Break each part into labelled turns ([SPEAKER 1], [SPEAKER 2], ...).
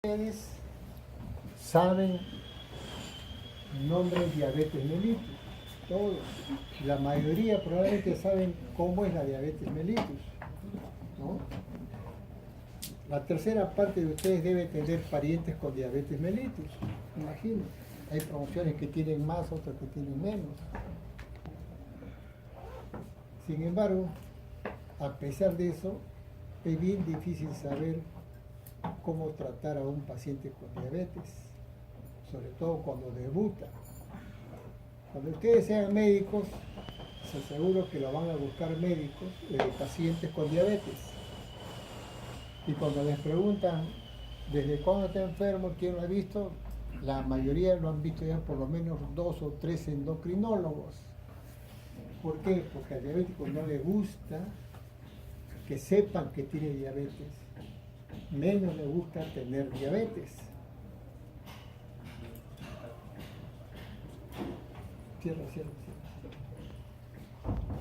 [SPEAKER 1] Ustedes saben el nombre de diabetes mellitus, todos. La mayoría probablemente saben cómo es la diabetes mellitus, ¿no? La tercera parte de ustedes debe tener parientes con diabetes mellitus, imagino. Hay promociones que tienen más, otras que tienen menos. Sin embargo, a pesar de eso, es bien difícil saber cómo tratar a un paciente con diabetes, sobre todo cuando debuta. Cuando ustedes sean médicos, se aseguro que lo van a buscar médicos de pacientes con diabetes. Y cuando les preguntan desde cuándo está enfermo, quién lo ha visto, la mayoría lo han visto ya por lo menos 2 o 3 endocrinólogos. ¿Por qué? Porque al diabético no le gusta que sepan que tiene diabetes. Menos le gusta tener diabetes. Cierra.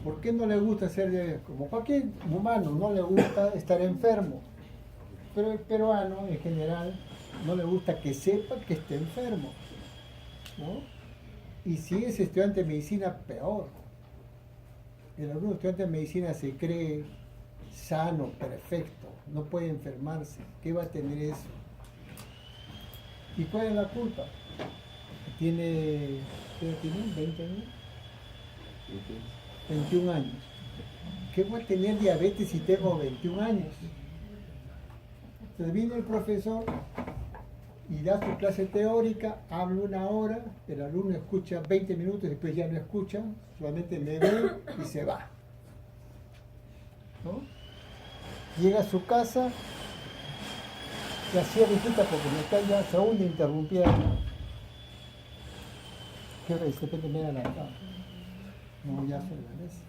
[SPEAKER 1] ¿Por qué no le gusta ser diabético? Como cualquier humano, no le gusta estar enfermo. Pero el peruano, en general, no le gusta que sepa que esté enfermo, ¿no? Y si es estudiante de medicina, peor. El alumno estudiante de medicina se cree sano, perfecto, no puede enfermarse. ¿Qué va a tener eso? ¿Y cuál es la culpa? ¿Tiene 20 años? 21 años. ¿Qué voy a tener diabetes si tengo 21 años? Entonces viene el profesor y da su clase teórica, habla 1 hora, el alumno escucha 20 minutos, después ya no escucha, solamente me ve y se va, ¿no? Llega a su casa, y así visita porque me está ya segunda interrumpida. ¿Qué hora es? De repente me da la cama. No, ya son las veces,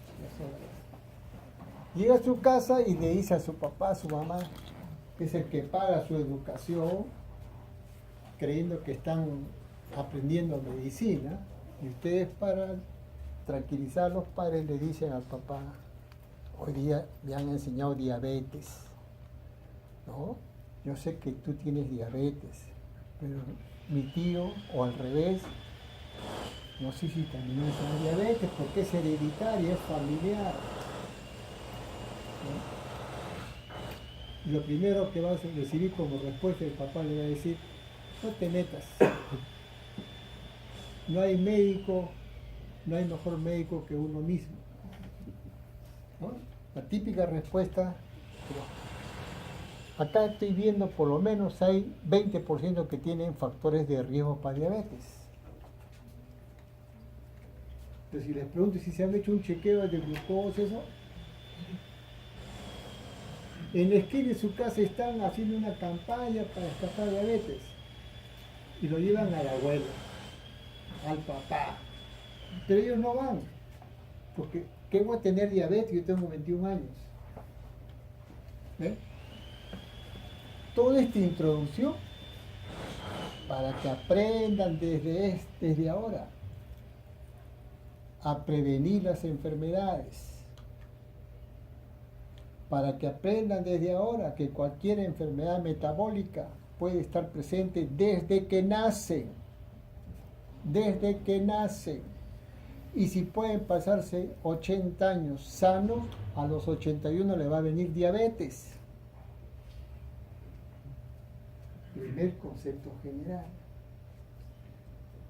[SPEAKER 1] Llega a su casa y le dice a su papá, a su mamá, que es el que paga su educación, creyendo que están aprendiendo medicina, y ustedes, para tranquilizar a los padres, le dicen al papá: hoy día me han enseñado diabetes, ¿no? Yo sé que tú tienes diabetes, pero mi tío, o al revés, no sé si también es diabetes, porque es hereditaria, es familiar, ¿no? Y lo primero que vas a recibir como respuesta, el papá le va a decir: no te metas. No hay médico, no hay mejor médico que uno mismo, ¿no? La típica respuesta. Pero acá estoy viendo por lo menos hay 20% que tienen factores de riesgo para diabetes. Entonces, si les pregunto si se han hecho un chequeo de glucosa, eso, en la esquina de su casa están haciendo una campaña para escapar diabetes y lo llevan a la abuela, al papá, pero ellos no van, porque ¿qué voy a tener diabetes? Yo tengo 21 años. ¿Ven? Toda esta introducción para que aprendan desde ahora a prevenir las enfermedades, para que aprendan desde ahora que cualquier enfermedad metabólica puede estar presente desde que nacen, y si pueden pasarse 80 años sanos, a los 81 le va a venir diabetes. Primer concepto general.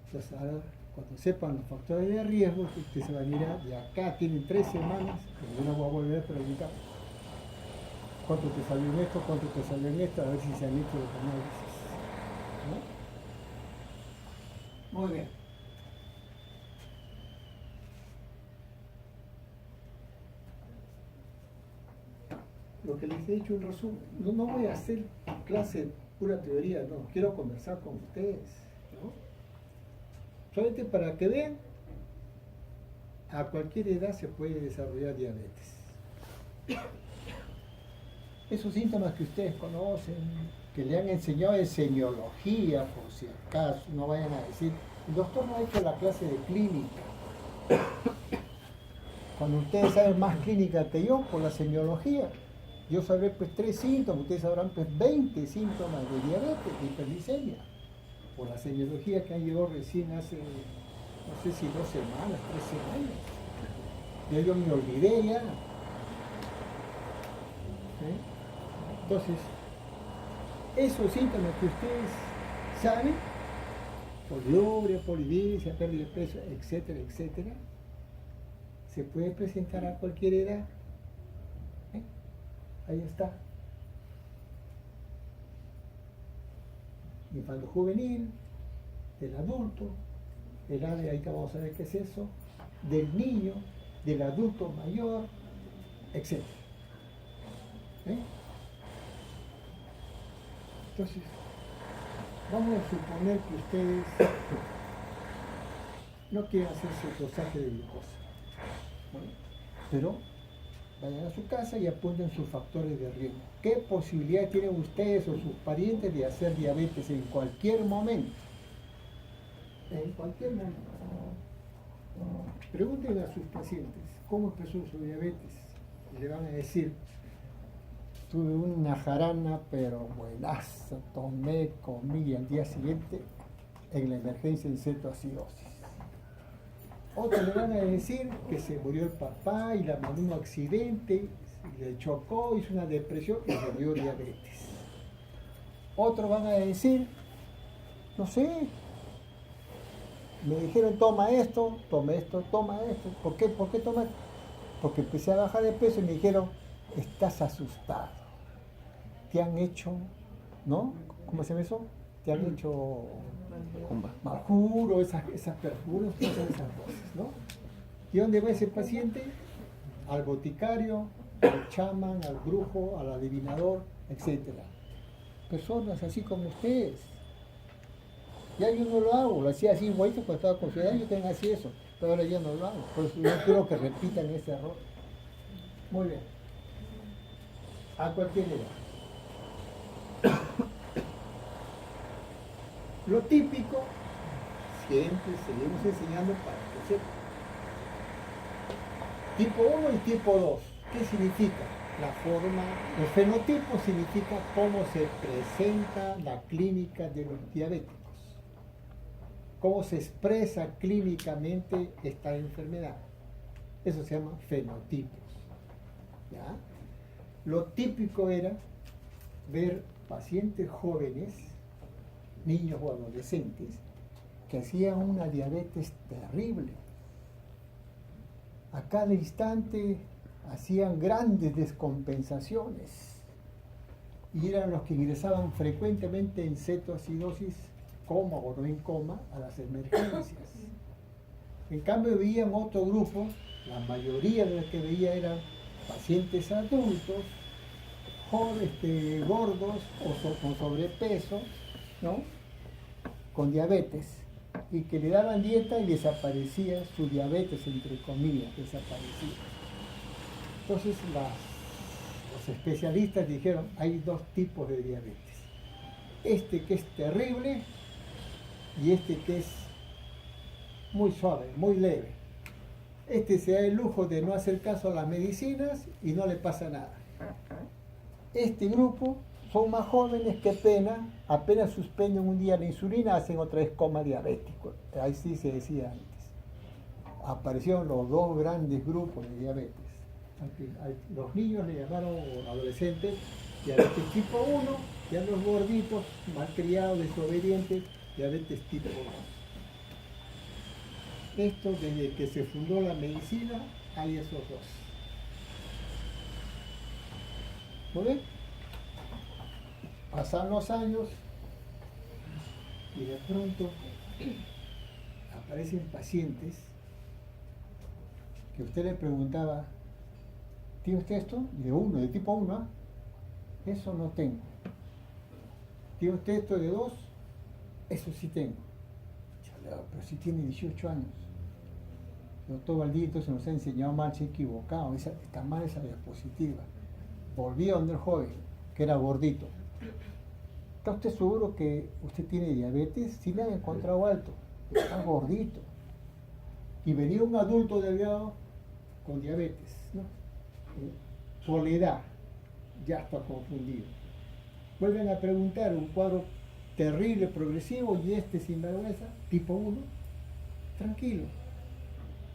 [SPEAKER 1] Entonces, ahora, cuando sepan los factores de riesgo, usted se va a mirar de acá, tienen 3 semanas, pero yo no voy a volver a preguntar cuánto te salió en esto, cuánto te salió en esto, a ver si se han hecho los análisis, ¿no? Muy bien. Lo que les he dicho en resumen, no voy a hacer clase pura teoría, no, quiero conversar con ustedes, ¿no? Solamente para que vean, a cualquier edad se puede desarrollar diabetes. Esos síntomas que ustedes conocen, que le han enseñado en semiología, por si acaso, no vayan a decir: el doctor no ha hecho la clase de clínica. Cuando ustedes saben más clínica que yo por la semiología, Yo sabré pues 3 síntomas, ustedes sabrán pues 20 síntomas de diabetes, de hiperglicemia, por la semiología que han llegado recién hace, no sé si 2 semanas, 3 semanas. Ya yo me olvidé ya. Entonces, esos síntomas que ustedes saben, poliuria, polivicia, pérdida de peso, etcétera, etcétera, se puede presentar a cualquier edad. Ahí está. Infanto juvenil, del adulto, edad de ahí que vamos a ver qué es eso, del niño, del adulto mayor, etc. Entonces, vamos a suponer que ustedes no quieren hacer su dosaje de glucosa, ¿no? Pero vayan a su casa y apunten sus factores de riesgo. ¿Qué posibilidad tienen ustedes o sus parientes de hacer diabetes en cualquier momento? En cualquier momento. Pregúntenle a sus pacientes cómo empezó su diabetes. Y le van a decir, tuve una jarana, pero buenaza, tomé, comí y al día siguiente en la emergencia en cetoacidosis. Otros le van a decir que se murió el papá y la mandó en un accidente, y le chocó, hizo una depresión y le dio diabetes. Otros van a decir, no sé, me dijeron toma esto, toma esto, toma esto. ¿Por qué toma esto? Porque empecé a bajar de peso y me dijeron, estás asustado. Te han hecho, ¿no? ¿Cómo se llama eso? Te han hecho maljuro, esas perjuros, todas esas cosas, ¿no? ¿Y dónde va ese paciente? Al boticario, al chamán, al brujo, al adivinador, etc. Personas así como ustedes. Ya yo no lo hago, lo hacía así igualito cuando estaba con su edad, yo también hacía eso, pero ahora ya no lo hago, por eso yo quiero que repitan ese error. Muy bien. A cualquier edad. Lo típico, siempre seguimos enseñando para que sepan. Tipo 1 y tipo 2. ¿Qué significa? La forma, los fenotipos significa cómo se presenta la clínica de los diabéticos. Cómo se expresa clínicamente esta enfermedad. Eso se llama fenotipos. ¿Ya? Lo típico era ver pacientes jóvenes, niños o adolescentes, que hacían una diabetes terrible. A cada instante hacían grandes descompensaciones y eran los que ingresaban frecuentemente en cetoacidosis, coma o no en coma, a las emergencias. En cambio veían otro grupo, la mayoría de los que veía eran pacientes adultos, gordos o con sobrepeso, ¿no? Con diabetes, y que le daban dieta y desaparecía su diabetes, entre comillas, desaparecía. Entonces los especialistas dijeron, hay 2 tipos de diabetes. Este que es terrible y este que es muy suave, muy leve. Este se da el lujo de no hacer caso a las medicinas y no le pasa nada. Este grupo son más jóvenes, qué pena, apenas suspenden un día la insulina, hacen otra vez coma diabético. Ahí sí se decía antes. Aparecieron los 2 grandes grupos de diabetes. Los niños le llamaron, o adolescentes, diabetes tipo 1, y a los gorditos, malcriados, desobedientes, diabetes tipo 2. Esto, desde que se fundó la medicina, hay esos 2. ¿Muy bien? Pasan los años y de pronto aparecen pacientes que usted le preguntaba, ¿tiene usted esto? De tipo 1, ¿ah? Eso no tengo. ¿Tiene usted esto de 2? Eso sí tengo. Pero si tiene 18 años. El doctor Valdito se nos ha enseñado mal, se ha equivocado, está mal esa diapositiva. Volví a donde el joven, que era gordito. ¿Está usted seguro que usted tiene diabetes? Sí, le han encontrado alto, está gordito. Y venía un adulto delgado con diabetes, ¿no? Por la edad. ya está confundido. Vuelven a preguntar un cuadro terrible, progresivo, y este sinvergüenza, tipo 1, tranquilo.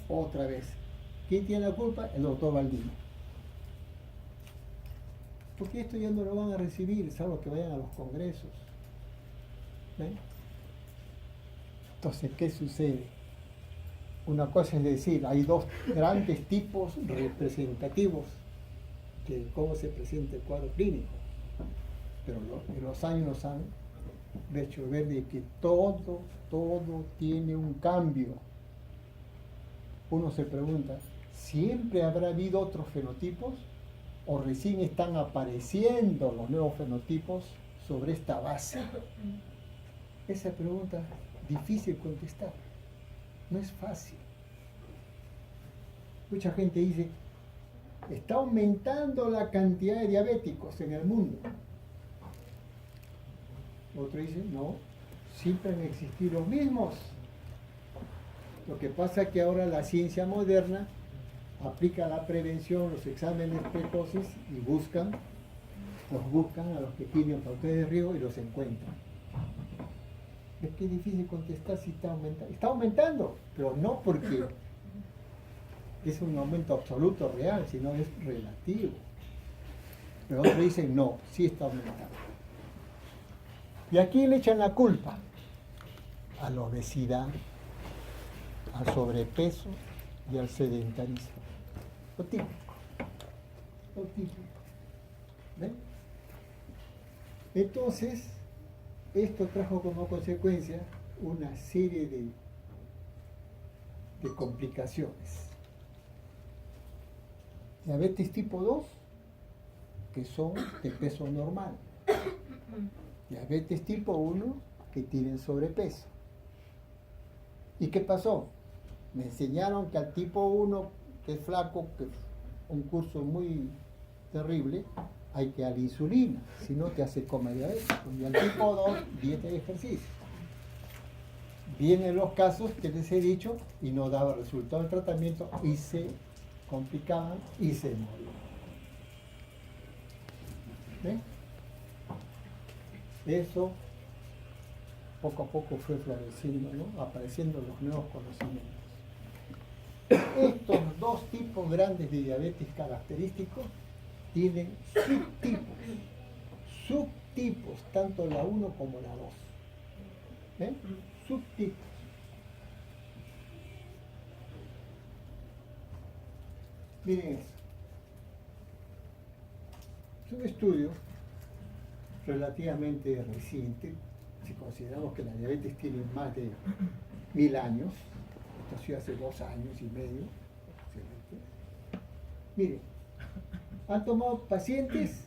[SPEAKER 1] Otra vez. ¿Quién tiene la culpa? El doctor Baldini. Porque esto ya no lo van a recibir, salvo que vayan a los congresos. ¿Ven? Entonces, ¿qué sucede? Una cosa es decir, hay dos grandes tipos representativos de cómo se presenta el cuadro clínico. Pero los años nos han hecho ver de que todo tiene un cambio. Uno se pregunta, ¿siempre habrá habido otros fenotipos? ¿O recién están apareciendo los nuevos fenotipos sobre esta base? Esa pregunta es difícil contestar. No es fácil. Mucha gente dice, está aumentando la cantidad de diabéticos en el mundo. Otro dice, no, siempre han existido los mismos. Lo que pasa es que ahora la ciencia moderna aplica la prevención, los exámenes precoces y los buscan a los que tienen factores de riesgo y los encuentran. Es que es difícil contestar si está aumentando. Está aumentando, pero no porque es un aumento absoluto real, sino es relativo. Pero otros dicen, no, sí está aumentando. ¿Y a quién le echan la culpa? A la obesidad, al sobrepeso y al sedentarismo. Lo típico. ¿Ven? Entonces, esto trajo como consecuencia una serie de complicaciones. Diabetes tipo 2, que son de peso normal. Diabetes tipo 1, que tienen sobrepeso. ¿Y qué pasó? Me enseñaron que al tipo 1, que es flaco, que es un curso muy terrible, hay que dar insulina, si no te hace comer diabético. Y al tipo 2, dieta y ejercicio. Vienen los casos que les he dicho y no daba resultado del tratamiento y se complicaban y se morían. ¿Ven? Eso poco a poco fue floreciendo, ¿no? Apareciendo los nuevos conocimientos. Estos dos tipos grandes de diabetes característicos tienen subtipos, tanto la 1 como la 2. ¿Ven? Subtipos. Miren eso. Es un estudio relativamente reciente, si consideramos que la diabetes tiene más de 1000 años, esto ha sido hace 2 años y medio. Miren, han tomado pacientes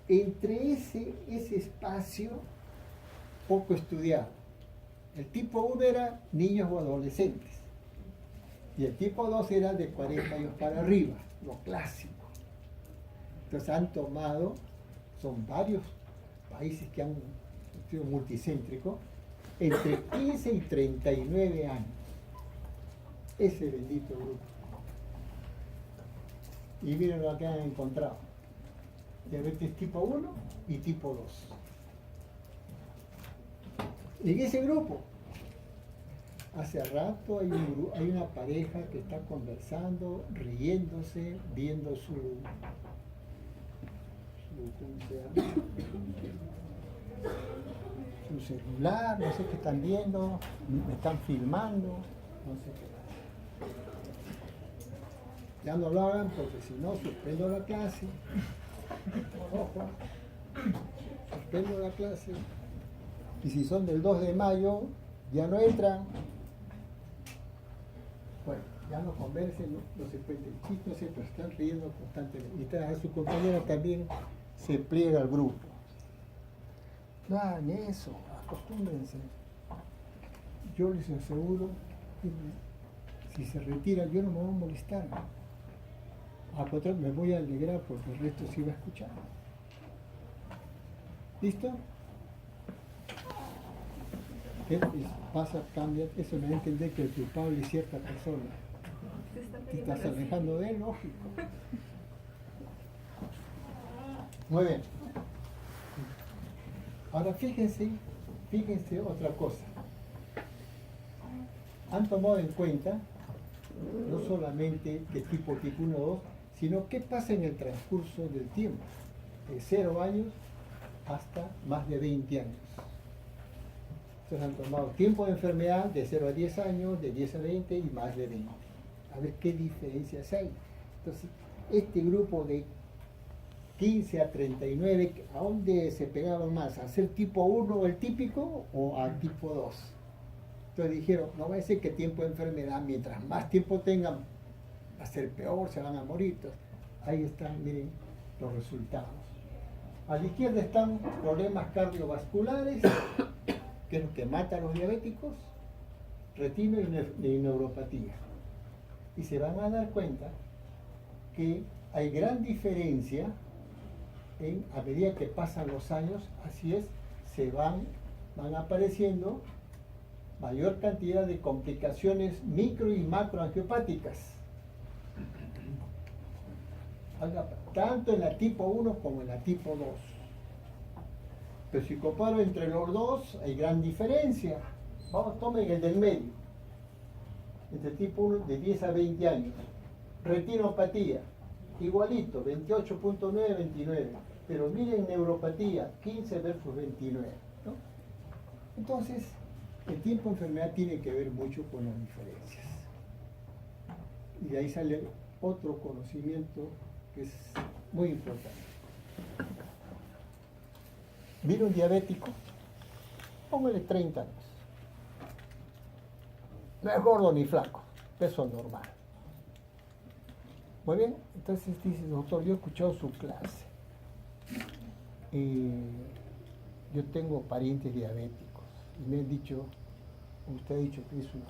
[SPEAKER 1] entre ese espacio poco estudiado. El tipo 1 era niños o adolescentes y el tipo 2 era de 40 años para arriba, lo clásico. Entonces han tomado, son varios países que han sido multicéntricos, entre 15 y 39 años. Ese bendito grupo. Y miren lo que han encontrado. Diabetes tipo 1 y tipo 2. En ese grupo, hace rato hay una pareja que está conversando, riéndose, viendo ¿cómo se llama? Su celular, no sé qué están viendo, me están filmando, no sé qué. Ya no lo hagan porque si no suspendo la clase. Ojo, suspendo la clase. Y si son del 2 de mayo, ya no entran. Bueno, ya no conversen, no se cuenten chistes, no sé, pero están riendo constantemente. Y a su compañera también se pliega al grupo. No hagan eso, acostúmbrense. Yo les aseguro que si se retira, yo no me voy a molestar. Al contrario, me voy a alegrar porque el resto sí va a escuchar. ¿Listo? ¿Qué pasa? Cambia. Eso me da a entender que el culpable es cierta persona. Te estás alejando de él, lógico. Muy bien. Ahora fíjense otra cosa. Han tomado en cuenta no solamente qué tipo 1 o 2, sino qué pasa en el transcurso del tiempo, de 0 años hasta más de 20 años. Entonces han tomado tiempo de enfermedad de 0 a 10 años, de 10 a 20 y más de 20. A ver qué diferencias hay. Entonces, este grupo de 15 a 39, ¿a dónde se pegaban más? ¿A ser tipo 1 el típico o a tipo 2? Entonces dijeron, no va a ser que tiempo de enfermedad, mientras más tiempo tengan, va a ser peor, se van a morir. Entonces, ahí están, miren los resultados. A la izquierda están problemas cardiovasculares, que es lo que mata a los diabéticos, retina y neuropatía. Y se van a dar cuenta que hay gran diferencia a medida que pasan los años, así es, van apareciendo mayor cantidad de complicaciones micro y macroangiopáticas, tanto en la tipo 1 como en la tipo 2. Pero si comparo entre los dos, hay gran diferencia. Vamos, tomen el del medio, entre tipo 1 de 10 a 20 años. Retinopatía, igualito, 28.9, 29. Pero miren neuropatía, 15 versus 29. ¿No? Entonces, el tiempo de enfermedad tiene que ver mucho con las diferencias. Y de ahí sale otro conocimiento que es muy importante. ¿Vino un diabético? Póngale 30 años. No es gordo ni flaco, peso normal. Muy bien, entonces dice, doctor, yo he escuchado su clase. Yo tengo parientes diabéticos y me han dicho, usted ha dicho que es una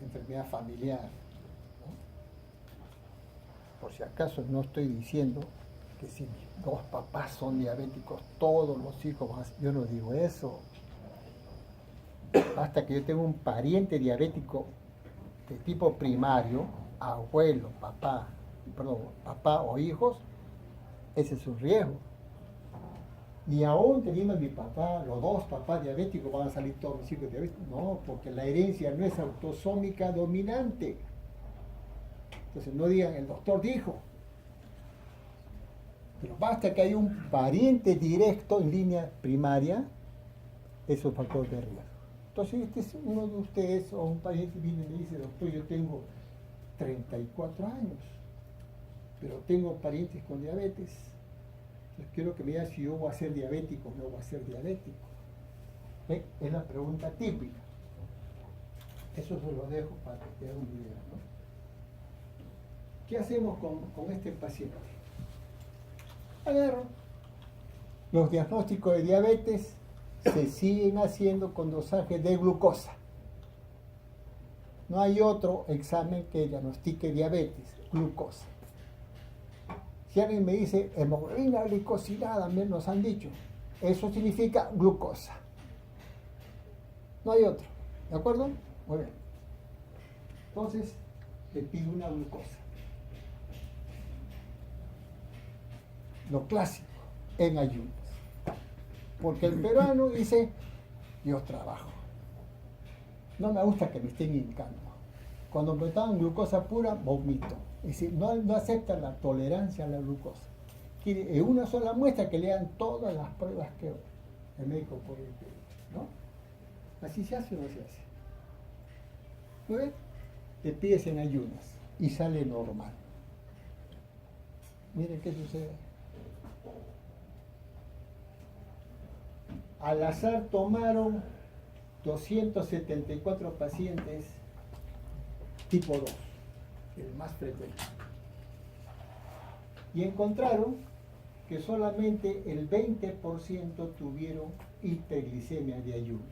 [SPEAKER 1] enfermedad familiar, ¿no? Por si acaso no estoy diciendo que si mis 2 papás son diabéticos, todos los hijos van a ser. Yo no digo eso. Hasta que yo tenga un pariente diabético de tipo primario, abuelo, papá o hijos, ese es un riesgo. Ni aún teniendo mi papá, los 2 papás diabéticos, van a salir todos mis hijos diabéticos. No, porque la herencia no es autosómica dominante. Entonces no digan, el doctor dijo. Pero basta que haya un pariente directo en línea primaria, eso es un factor de riesgo. Entonces, este es uno de ustedes o un pariente viene y me dice, doctor, yo tengo 34 años, pero tengo parientes con diabetes. Entonces, quiero que me diga si yo voy a ser diabético o no voy a ser diabético. ¿Ve? Es la pregunta típica. Eso se lo dejo para que te haga una idea, ¿no? ¿Qué hacemos con este paciente? Agarro. Los diagnósticos de diabetes se siguen haciendo con dosaje de glucosa. No hay otro examen que diagnostique diabetes, glucosa. Si alguien me dice hemoglobina glicosilada, también nos han dicho, eso significa glucosa. No hay otro, ¿de acuerdo? Muy bien. Entonces, le pido una glucosa. Lo clásico, en ayunas. Porque el peruano dice, yo trabajo. No me gusta que me estén hincando. Cuando me daban glucosa pura, vomito. Es decir, no aceptan la tolerancia a la glucosa. Quiere en una sola muestra que le dan todas las pruebas que el médico puede pedir, ¿no? ¿Así se hace o no se hace? Muy bien. Te pides en ayunas y sale normal. Miren qué sucede. Al azar tomaron 274 pacientes tipo 2, el más frecuente. Y encontraron que solamente el 20% tuvieron hiperglicemia de ayunas.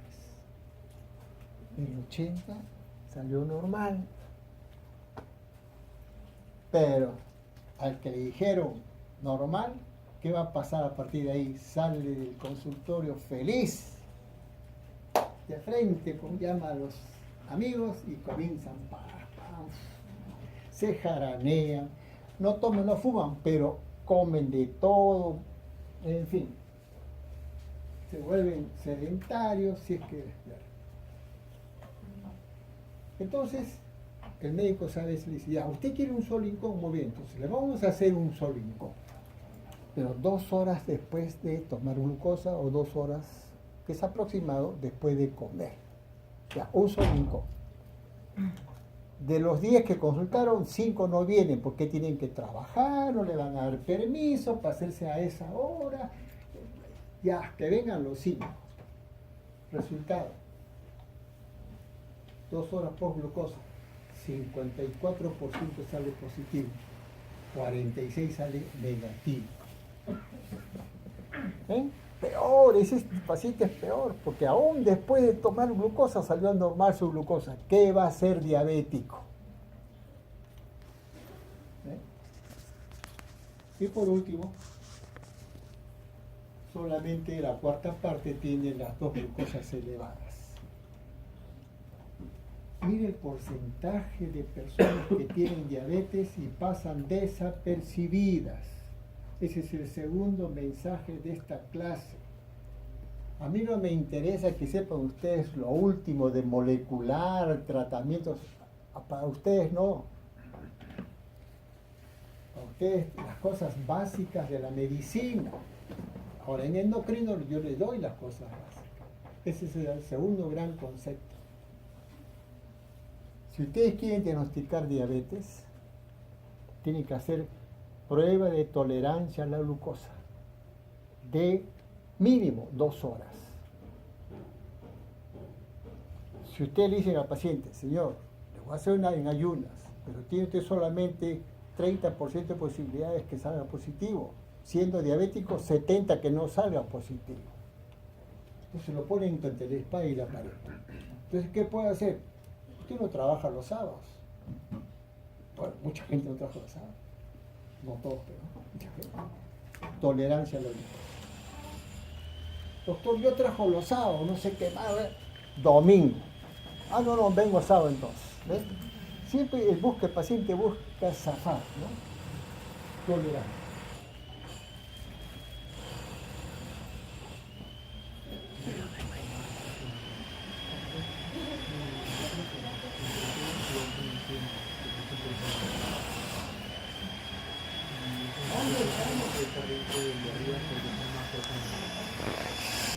[SPEAKER 1] El 80% salió normal. Pero al que le dijeron normal, ¿qué va a pasar a partir de ahí? Sale del consultorio feliz, de frente, llama a los amigos y comienzan, se jaranean, no toman, no fuman, pero comen de todo, en fin, se vuelven sedentarios si es que despiertan. Entonces, el médico sabe, le dice, ya, usted quiere un solo rincón, muy bien, entonces le vamos a hacer un solo rincón, pero 2 horas después de tomar glucosa o 2 horas, que es aproximado, después de comer. Ya, un solo rincón. De los 10 que consultaron, 5 no vienen porque tienen que trabajar, no le van a dar permiso para hacerse a esa hora. Ya, que vengan los 5. Resultado: 2 horas post glucosa, 54% sale positivo, 46% sale negativo. Peor, ese paciente es peor, porque aún después de tomar glucosa salió normal su glucosa. ¿Qué va a ser diabético? Y por último, solamente la cuarta parte tiene las 2 glucosas elevadas. Mire el porcentaje de personas que tienen diabetes y pasan desapercibidas. Ese es el segundo mensaje de esta clase. A mí no me interesa que sepan ustedes lo último de molecular, tratamientos. Para ustedes no. Para ustedes las cosas básicas de la medicina. Ahora en endocrino yo les doy las cosas básicas. Ese es el segundo gran concepto. Si ustedes quieren diagnosticar diabetes, tienen que hacer prueba de tolerancia a la glucosa de mínimo 2 horas. Si usted le dice al paciente, señor, le voy a hacer una en ayunas, pero tiene usted solamente 30% de posibilidades que salga positivo, siendo diabético 70% que no salga positivo. Entonces lo ponen entre la espada y la pared. Entonces, ¿qué puede hacer? Usted no trabaja los sábados. Bueno, mucha gente no trabaja los sábados. No todos, pero mucha gente. Tolerancia a la glucosa. Doctor, yo trabajo los sábados, no sé qué más. Domingo. Ah, no, vengo sábado entonces. ¿Ves? Siempre el paciente busca zafar, ¿no? Tolerancia.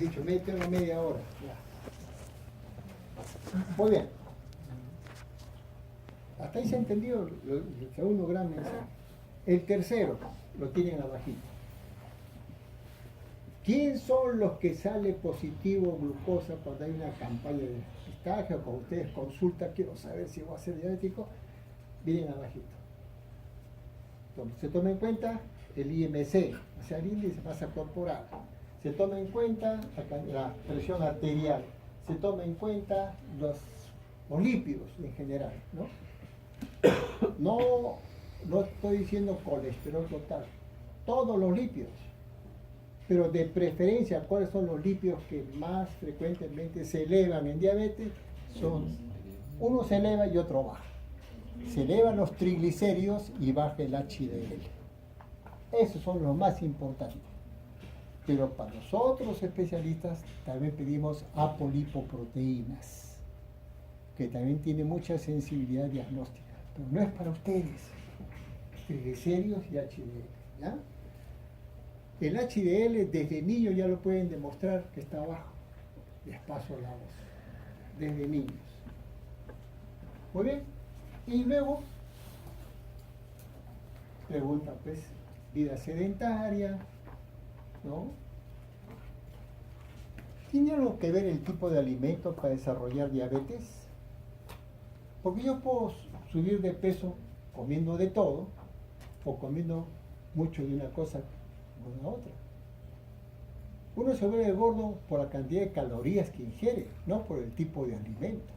[SPEAKER 1] Dicho, tengo media hora. Ya. Muy bien. Hasta ahí se ha entendido el segundo gran mensaje. El tercero lo tienen abajito. ¿Quién son los que sale positivo glucosa cuando hay una campaña de depistaje o cuando ustedes consultan, quiero saber si voy a ser diabético? Vienen abajito. Entonces, se toma en cuenta el IMC, o sea, el índice de masa corporal. Se toma en cuenta la presión arterial. Se toma en cuenta los lípidos en general, ¿no? No estoy diciendo colesterol total, todos los lípidos. Pero de preferencia, ¿cuáles son los lípidos que más frecuentemente se elevan en diabetes? Uno se eleva y otro baja. Se elevan los triglicéridos y baja el HDL. Esos son los más importantes. Pero para los otros especialistas también pedimos apolipoproteínas, que también tiene mucha sensibilidad diagnóstica. Pero no es para ustedes. Triglicéridos y HDL, ¿ya? El HDL desde niños ya lo pueden demostrar que está bajo. Les paso la voz. Desde niños. Muy bien. Y luego, pregunta pues, vida sedentaria, ¿no? ¿Tiene algo que ver el tipo de alimento para desarrollar diabetes? Porque yo puedo subir de peso comiendo de todo o comiendo mucho de una cosa o de otra. Uno se vuelve gordo por la cantidad de calorías que ingiere, no por el tipo de alimento.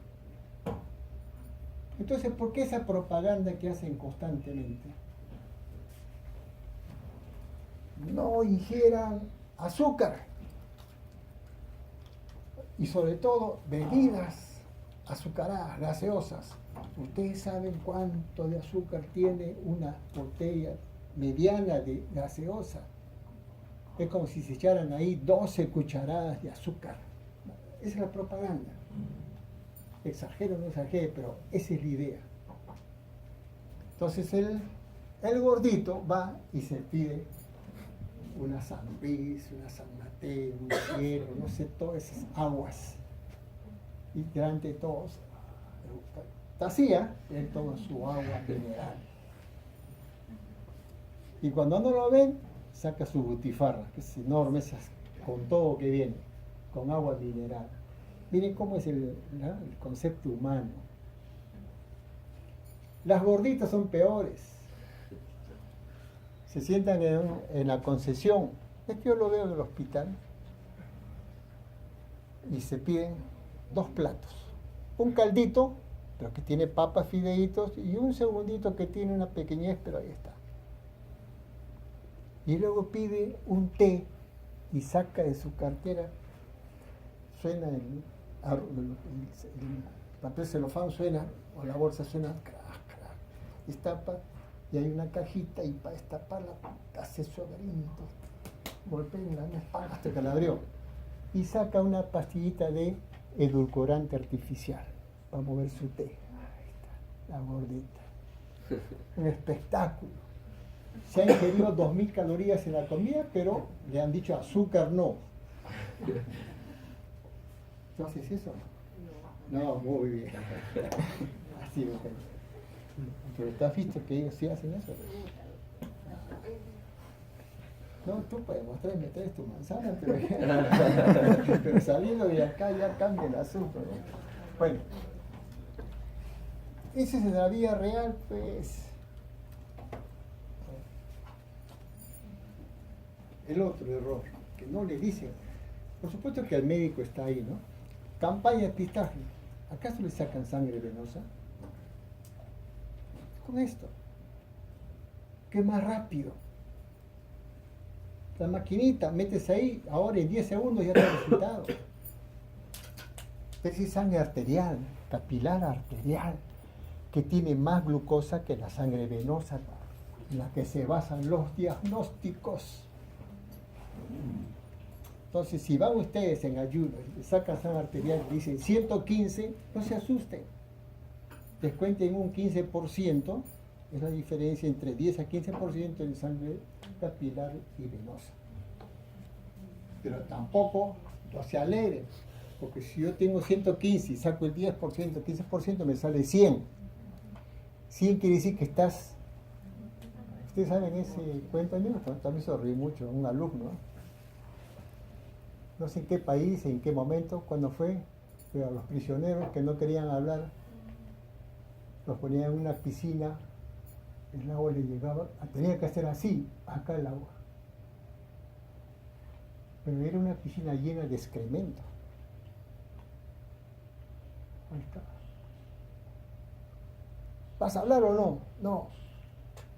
[SPEAKER 1] Entonces, ¿por qué esa propaganda que hacen constantemente? No ingieran azúcar y sobre todo bebidas azucaradas, gaseosas. Ustedes saben cuánto de azúcar tiene una botella mediana de gaseosa. Es como si se echaran ahí 12 cucharadas de azúcar. Esa es la propaganda. Exagero o no exagero, pero esa es la idea. Entonces el gordito va y se pide una San Luis, una San Mateo, un cielo, no sé, todas esas aguas. Y delante de todos, tacía, él toma su agua mineral. Y cuando no lo ven, saca su butifarra, que es enorme, esas, con todo que viene, con agua mineral. Miren cómo es el concepto humano. Las gorditas son peores. Se sientan en la concesión. Es que yo lo veo en el hospital. Y se piden 2 platos. Un caldito, pero que tiene papas, fideitos, y un segundito que tiene una pequeñez, pero ahí está. Y luego pide un té y saca de su cartera, suena el papel celofán, suena, o la bolsa suena, crack, crack, destapa, y hay una cajita, y para destaparla hace su laberinto, golpea en la espalda hasta que la abrió, y saca una pastillita de edulcorante artificial para mover su té. Ahí está, la gordita. Un espectáculo. Se ha ingerido 2000 calorías en la comida, pero le han dicho azúcar no. ¿Tú haces eso? No, muy bien. Así lo tengo. Pero ¿tú has visto que ellos sí hacen eso? No, tú puedes mostrar y meter tu manzana, pero saliendo de acá ya cambia el asunto, ¿no? Bueno, esa es la vida real, pues. El otro error, que no le dicen. Por supuesto que el médico está ahí, ¿no? Campaña de depistaje. ¿Acaso le sacan sangre venosa? Con esto. Que es más rápido. La maquinita, metes ahí, ahora en 10 segundos ya te ha resultado. Es sangre arterial, capilar arterial, que tiene más glucosa que la sangre venosa, en la que se basan los diagnósticos. Entonces, si van ustedes en ayuno y le sacan sangre arterial y dicen 115, no se asusten. Descuenten un 15%, es la diferencia entre 10 a 15% de sangre capilar y venosa. Pero tampoco no se alegren, porque si yo tengo 115 y saco el 10%, 15%, me sale 100. 100 quiere decir que estás... Ustedes saben ese cuento, también se ríe mucho, un alumno, no sé en qué país, en qué momento, cuando fue, pero a los prisioneros que no querían hablar, los ponían en una piscina, el agua le llegaba, tenía que hacer así, acá el agua. Pero era una piscina llena de excremento. Ahí está. ¿Vas a hablar o no? No.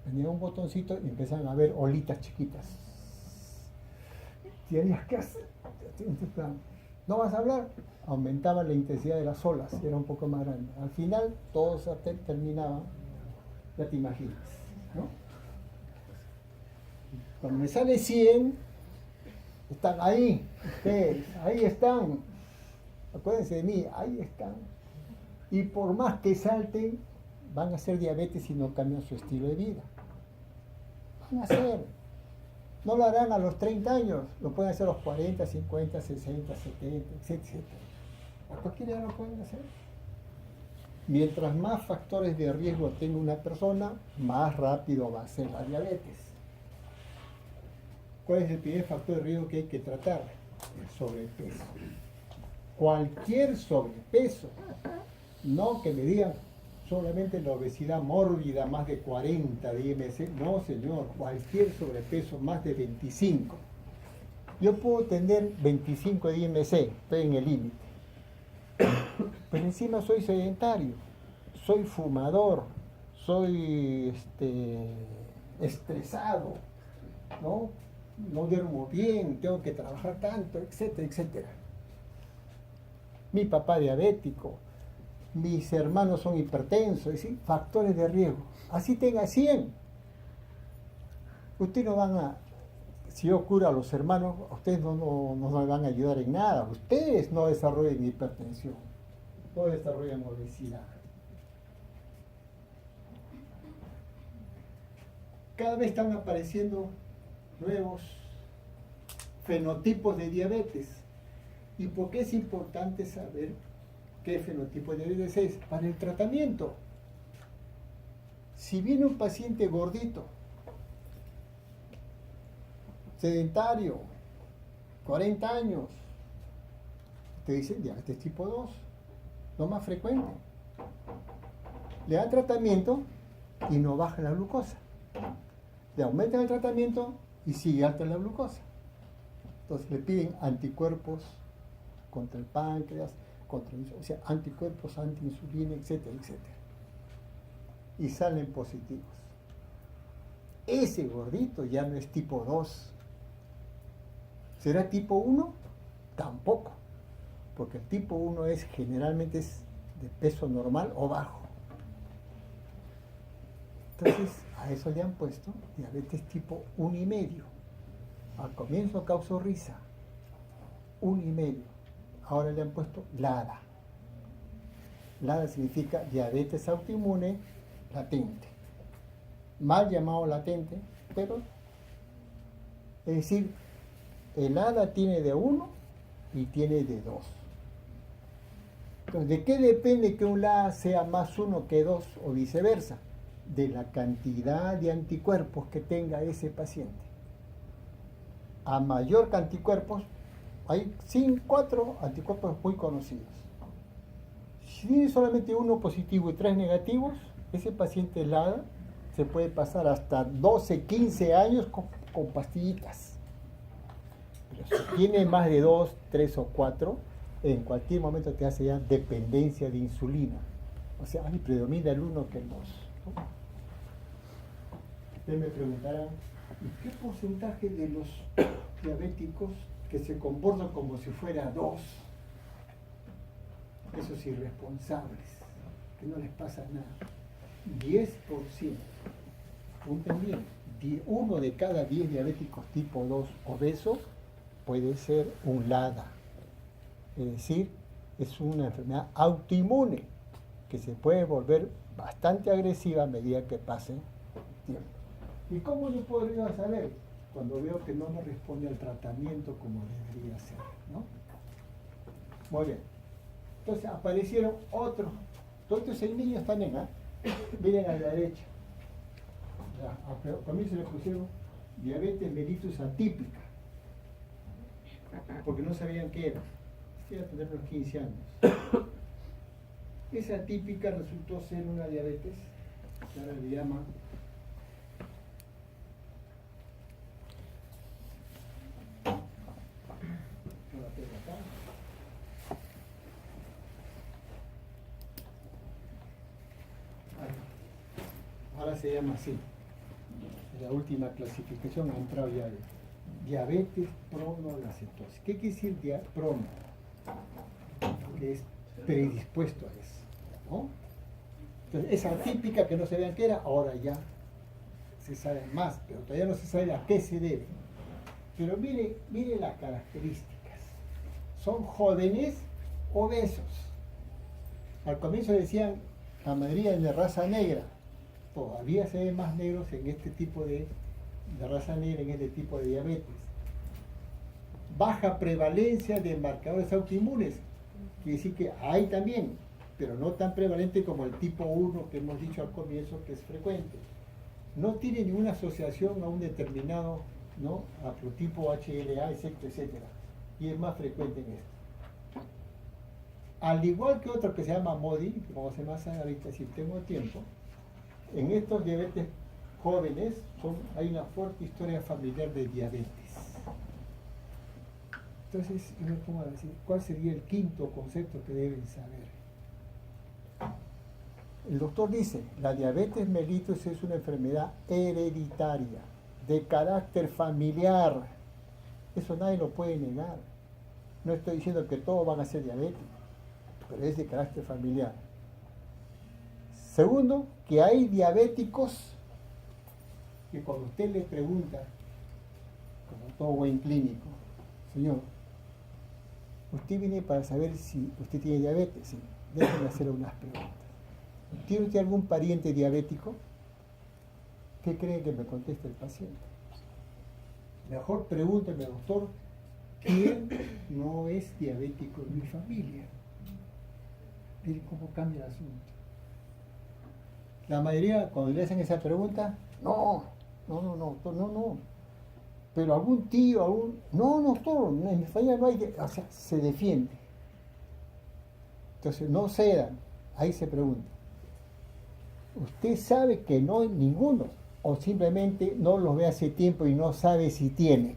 [SPEAKER 1] Tenía un botoncito y empezaban a ver olitas chiquitas. Tenías que hacer. ¿No vas a hablar? Aumentaba la intensidad de las olas, era un poco más grande. Al final, todos terminaban, ya te imaginas, ¿no? Cuando me sale 100, están ahí, ustedes, ahí están. Acuérdense de mí, ahí están. Y por más que salten, van a hacer diabetes si no cambian su estilo de vida. Van a hacer. No lo harán a los 30 años, lo pueden hacer a los 40, 50, 60, 70, etc. A cualquier edad lo pueden hacer. Mientras más factores de riesgo tenga una persona, más rápido va a ser la diabetes. ¿Cuál es el primer factor de riesgo que hay que tratar? El sobrepeso. Cualquier sobrepeso, no que me digan solamente la obesidad mórbida más de 40 de IMC, no señor, cualquier sobrepeso más de 25. Yo puedo tener 25 de IMC, estoy en el límite, pero encima soy sedentario, soy fumador, soy estresado, ¿no? No duermo bien, tengo que trabajar tanto, etcétera, etcétera. Mi papá diabético, mis hermanos son hipertensos, es decir, factores de riesgo. Así tenga 100. Ustedes no van a, si yo curo a los hermanos, ustedes no me van a ayudar en nada. Ustedes no desarrollan hipertensión, no desarrollan obesidad. Cada vez están apareciendo nuevos fenotipos de diabetes. ¿Y por qué es importante saber qué fenotipo de diabetes es? Para el tratamiento. Si viene un paciente gordito, sedentario, 40 años, te dicen diabetes tipo 2, lo más frecuente. Le dan tratamiento y no baja la glucosa. Le aumentan el tratamiento y sigue alta la glucosa. Entonces le piden anticuerpos contra el páncreas, o sea, anticuerpos, antiinsulina, etcétera, etcétera. Y salen positivos. Ese gordito ya no es tipo 2. ¿Será tipo 1? Tampoco. Porque el tipo 1 generalmente es de peso normal o bajo. Entonces, a eso le han puesto diabetes tipo 1,5. Al comienzo causó risa. 1,5. Ahora le han puesto LADA. LADA significa diabetes autoinmune latente. Mal llamado latente, pero es decir, el LADA tiene de 1 y tiene de 2. Entonces, ¿de qué depende que un LADA sea más 1 que 2 o viceversa? De la cantidad de anticuerpos que tenga ese paciente. A mayor que anticuerpos, hay 4 anticuerpos muy conocidos. Si tiene solamente 1 positivo y 3 negativos, ese paciente LADA se puede pasar hasta 12, 15 años con pastillitas. Pero si tiene más de 2, 3 o 4, en cualquier momento te hace ya dependencia de insulina. O sea, ahí predomina el 1 que el 2. Ustedes me preguntarán, ¿qué porcentaje de los diabéticos que se comportan como si fuera 2? Esos irresponsables, que no les pasa nada. 10%. Apunten bien, 1 de cada 10 diabéticos tipo 2 obeso puede ser un LADA. Es decir, es una enfermedad autoinmune que se puede volver bastante agresiva a medida que pase tiempo. ¿Y cómo yo podría saber? Cuando veo que no me responde al tratamiento como debería ser, ¿no? Muy bien. Entonces aparecieron otros. Todos estos 6 niños también, miren a la derecha. A mí se le pusieron diabetes mellitus atípica, porque no sabían qué era. Iba a tener unos 15 años. Esa atípica resultó ser una diabetes, que ahora le llaman ahora se llama así. La última clasificación ha entrado ya de diabetes pronolacetosis. ¿Qué quiere decir prono? Que es predispuesto a eso, ¿no? Entonces, esa típica que no sabían qué era, ahora ya se sabe más, pero todavía no se sabe a qué se debe. Pero mire las características. Son jóvenes obesos. Al comienzo decían la mayoría de raza negra. Todavía se ven más negros en este tipo de raza negra, en este tipo de diabetes. Baja prevalencia de marcadores autoinmunes. Quiere decir que hay también, pero no tan prevalente como el tipo 1 que hemos dicho al comienzo que es frecuente. No tiene ninguna asociación a un determinado, ¿no? A prototipo HLA, etcétera, etcétera. Y es más frecuente en esto. Al igual que otro que se llama MODY, que vamos a hacer más ahorita si tengo tiempo, en estos diabetes jóvenes hay una fuerte historia familiar de diabetes. Entonces, yo me pongo a decir, ¿cuál sería el quinto concepto que deben saber? El doctor dice, la diabetes mellitus es una enfermedad hereditaria, de carácter familiar. Eso nadie lo puede negar. No estoy diciendo que todos van a ser diabéticos, pero es de carácter familiar. Segundo, que hay diabéticos que cuando usted le pregunta, como todo buen clínico, señor, usted viene para saber si usted tiene diabetes. Sí, déjeme hacer unas preguntas. ¿Tiene usted algún pariente diabético? ¿Qué cree que me conteste el paciente? Mejor pregúnteme, doctor, ¿quién no es diabético en mi familia? Miren cómo cambia el asunto. La mayoría, cuando le hacen esa pregunta, no. Pero algún tío, no, doctor, en mi familia no hay, o sea, se defiende. Entonces, no cedan, ahí se pregunta. ¿Usted sabe que no hay ninguno? ¿O simplemente no los ve hace tiempo y no sabe si tiene?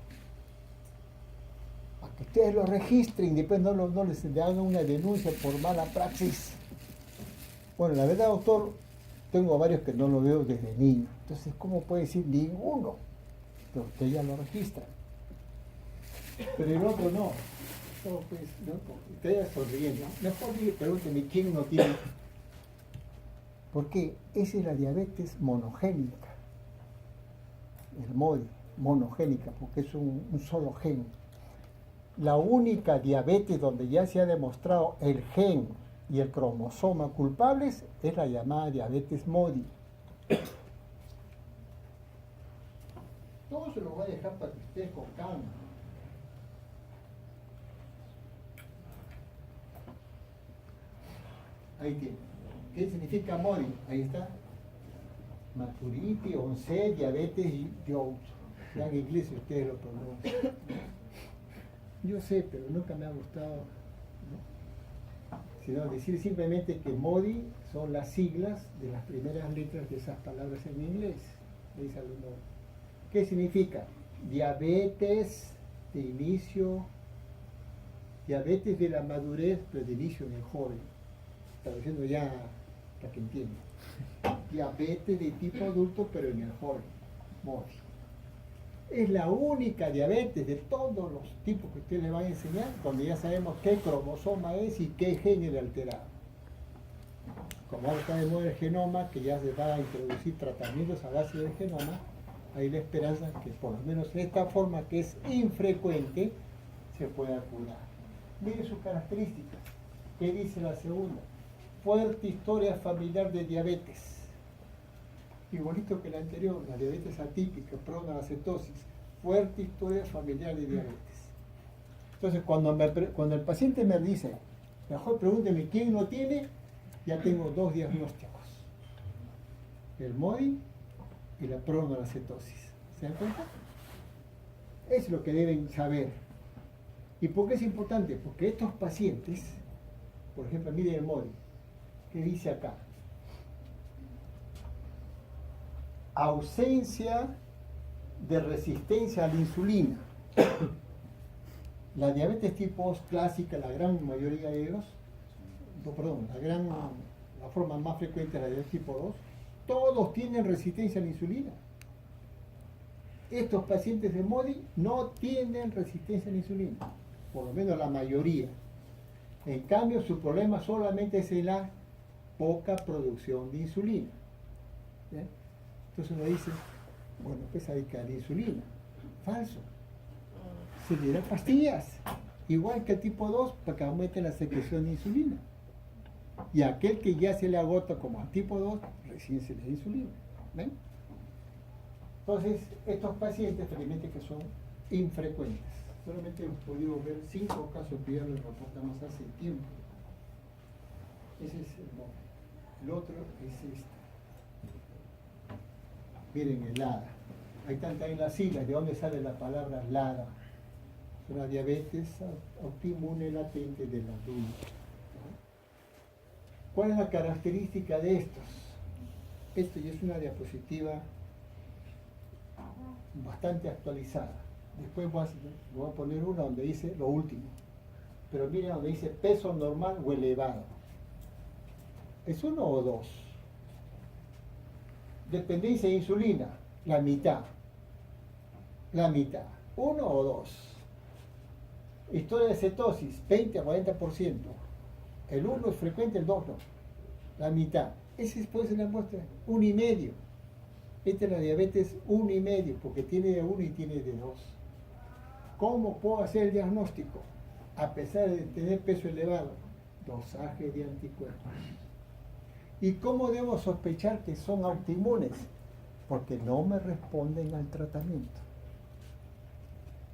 [SPEAKER 1] Para que ustedes lo registren y después no les hagan una denuncia por mala praxis. Bueno, la verdad, doctor, tengo varios que no lo veo desde niño. Entonces, ¿cómo puede decir ninguno? Pero usted ya lo registra. Pero el otro no. No, pues, no, usted ya sonriendo. Mejor pregúnteme quién no tiene. Porque esa es la diabetes monogénica. El MODY, monogénica, porque es un solo gen. La única diabetes donde ya se ha demostrado el gen y el cromosoma culpables es la llamada diabetes MODY. Todo se lo voy a dejar para que ustedes con calma. Ahí tiene. ¿Qué significa MODY? Ahí está. Maturity, onset, diabetes y Jones. Ya en inglés ustedes lo pronuncian. Yo sé, pero nunca me ha gustado, ¿no? Sino decir simplemente que MODY son las siglas de las primeras letras de esas palabras en inglés. Dice alumno. ¿Qué significa? Diabetes de inicio, diabetes de la madurez, pero de inicio en el joven. Traduciendo ya para que entiendan. Diabetes de tipo adulto, pero en el joven. MODY. Es la única diabetes de todos los tipos que usted le va a enseñar, donde ya sabemos qué cromosoma es y qué gen es el alterado. Como ahora está de moda el genoma, que ya se va a introducir tratamientos a base del genoma, hay la esperanza que por lo menos de esta forma, que es infrecuente, se pueda curar. Mire sus características. ¿Qué dice la segunda? Fuerte historia familiar de diabetes. Igualito que la anterior, la diabetes atípica, pronacetosis, fuerte historia familiar de diabetes. Entonces, cuando el paciente me dice, mejor pregúnteme quién no tiene, ya tengo dos diagnósticos. El MODY y la pronacetosis. ¿Se dan cuenta? Es lo que deben saber. ¿Y por qué es importante? Porque estos pacientes, por ejemplo, miren el MODY, ¿qué dice acá? Ausencia de resistencia a la insulina. La diabetes tipo 2 clásica, la gran mayoría de ellos, la forma más frecuente de la diabetes tipo 2, todos tienen resistencia a la insulina. Estos pacientes de MODY no tienen resistencia a la insulina, por lo menos la mayoría. En cambio, su problema solamente es la poca producción de insulina. ¿Bien? Entonces uno dice, bueno, pues hay que dar insulina. Falso. Se le dan pastillas, igual que el tipo 2, para que aumente la secreción de insulina. Y aquel que ya se le agota como al tipo 2, recién se le da insulina. ¿Ven? Entonces, estos pacientes, felizmente, que son infrecuentes. Solamente hemos podido ver 5 casos que ya los reportamos hace tiempo. Ese es el móvil. El otro es este. Miren, el LADA. Ahí están también las siglas, de dónde sale la palabra LADA. Es una diabetes autoinmune latente del adulto. ¿Cuál es la característica de estos? Esto ya es una diapositiva bastante actualizada. Después voy a poner una donde dice lo último. Pero miren donde dice peso normal o elevado. ¿Es 1 o 2? Dependencia de insulina, la mitad. La mitad. 1 o 2. Historia de cetosis, 20 a 40%. El 1 es frecuente, el 2 no. La mitad. Ese puede ser la muestra. 1,5. Esta es la diabetes 1,5, porque tiene de 1 y tiene de 2. ¿Cómo puedo hacer el diagnóstico? A pesar de tener peso elevado, dosaje de anticuerpos. ¿Y cómo debo sospechar que son autoinmunes? Porque no me responden al tratamiento.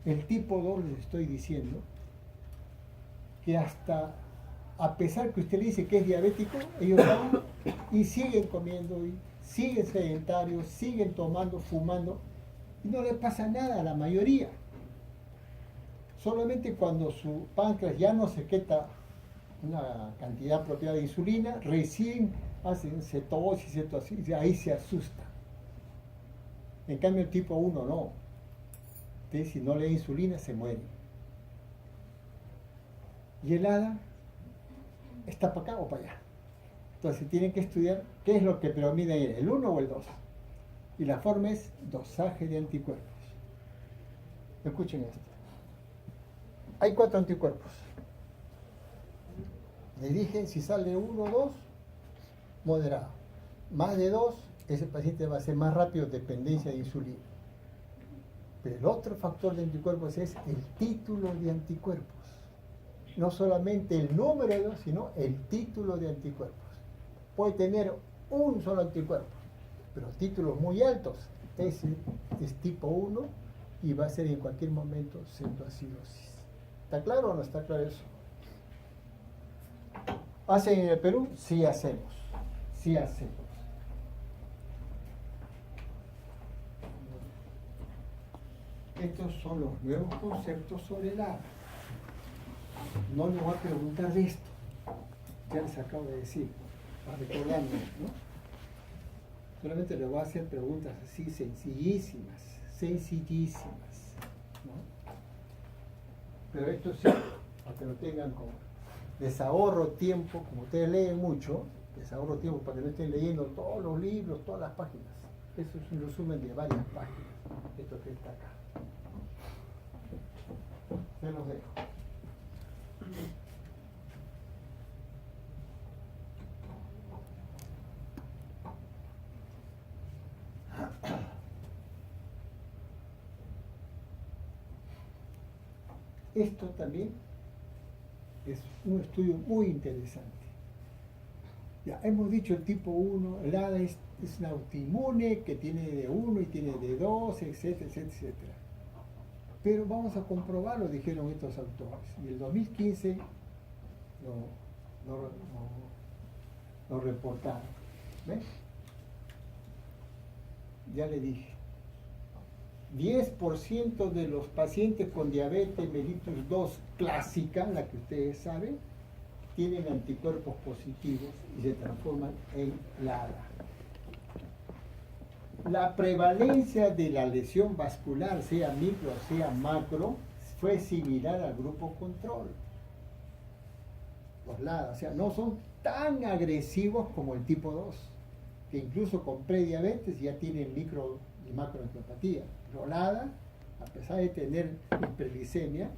[SPEAKER 1] El tipo 2, les estoy diciendo, que hasta, a pesar que usted le dice que es diabético, ellos van y siguen comiendo, y siguen sedentarios, siguen tomando, fumando, y no les pasa nada a la mayoría. Solamente cuando su páncreas ya no secreta una cantidad apropiada de insulina, recién hacen cetosis, ahí se asusta. En cambio el tipo 1 no. Usted, si no le da insulina, se muere. Y el ADA está para acá o para allá. Entonces tienen que estudiar qué es lo que predomina ahí, el 1 o el 2. Y la forma es dosaje de anticuerpos. Escuchen esto. Hay 4 anticuerpos. Le dije, si sale 1 o 2, moderado. Más de 2, ese paciente va a ser más rápido dependencia de insulina. Pero el otro factor de anticuerpos es el título de anticuerpos. No solamente el número de 2, sino el título de anticuerpos. Puede tener un solo anticuerpo, pero títulos muy altos. Ese es tipo 1 y va a ser en cualquier momento pseudoacidosis. ¿Está claro o no está claro eso? ¿Hacen en el Perú? Sí hacemos. Sí hacemos. Estos son los nuevos conceptos sobre el ADA. No les voy a preguntar de esto. Ya les acabo de decir, para recordarme, ¿no? Solamente les voy a hacer preguntas así sencillísimas, ¿no? Pero esto sí, para que lo tengan como les ahorro tiempo, como ustedes leen mucho, les ahorro tiempo para que no estén leyendo todos los libros, todas las páginas. Eso es un resumen de varias páginas, esto que está acá. Se los dejo. Esto también es un estudio muy interesante. Ya hemos dicho el tipo 1, el ADA es un autoinmune que tiene de 1 y tiene de 2, etcétera, etcétera, etcétera. Pero vamos a comprobarlo, dijeron estos autores. Y el 2015 lo reportaron. ¿Ven? Ya le dije. 10% de los pacientes con diabetes mellitus 2 clásica, la que ustedes saben, tienen anticuerpos positivos y se transforman en LADA. La prevalencia de la lesión vascular, sea micro o sea macro, fue similar al grupo control. Los LADA, o sea, no son tan agresivos como el tipo 2, que incluso con prediabetes ya tienen micro y macroangiopatía. Pero LADA, a pesar de tener hiperglicemia,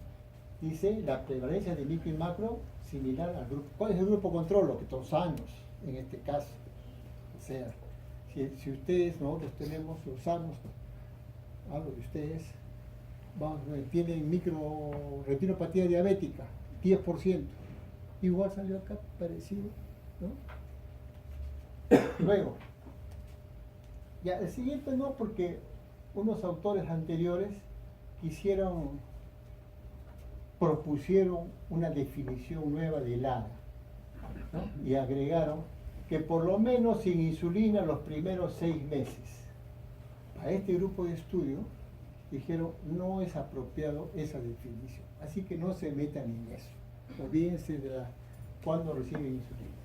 [SPEAKER 1] dice la prevalencia de micro y macro similar al grupo. ¿Cuál es el grupo control? Los que son sanos, en este caso. O sea, si ustedes, nosotros tenemos los sanos, hablo de ustedes, tienen retinopatía diabética, 10%. Igual salió acá, parecido, ¿no? Luego, ya el siguiente no, porque unos autores anteriores propusieron una definición nueva del ADA, ¿no? Y agregaron que por lo menos sin insulina los primeros 6 meses. A este grupo de estudio dijeron no es apropiado esa definición, así que no se metan en eso. Olvídense de cuando reciben insulina.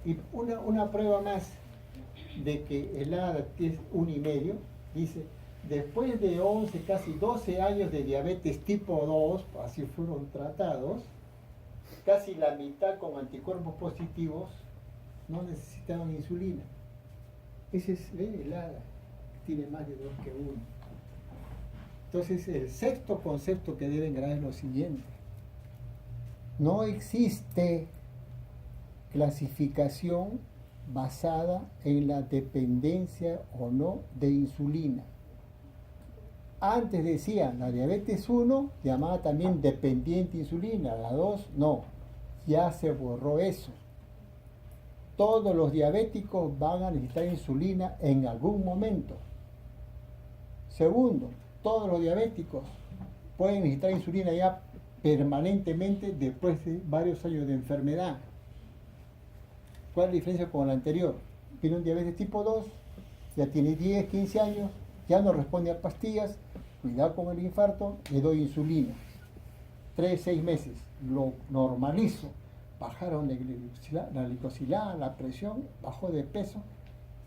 [SPEAKER 1] Y una prueba más de que el ADA es 1,5, dice, después de 11, casi 12 años de diabetes tipo 2, así fueron tratados, casi la mitad con anticuerpos positivos no necesitaban insulina. Ese es el ADA, tiene más de 2 que 1. Entonces, el sexto concepto que deben grabar es lo siguiente. No existe clasificación basada en la dependencia o no de insulina. Antes decía, la diabetes 1 llamaba también dependiente de insulina, la 2 no, ya se borró eso. Todos los diabéticos van a necesitar insulina en algún momento. Segundo, todos los diabéticos pueden necesitar insulina ya permanentemente después de varios años de enfermedad. ¿Cuál es la diferencia con la anterior? Tiene un diabetes tipo 2, ya tiene 10, 15 años, ya no responde a pastillas, cuidado con el infarto, le doy insulina. 3, 6 meses, lo normalizo. Bajaron la glicosilada, la presión, bajó de peso,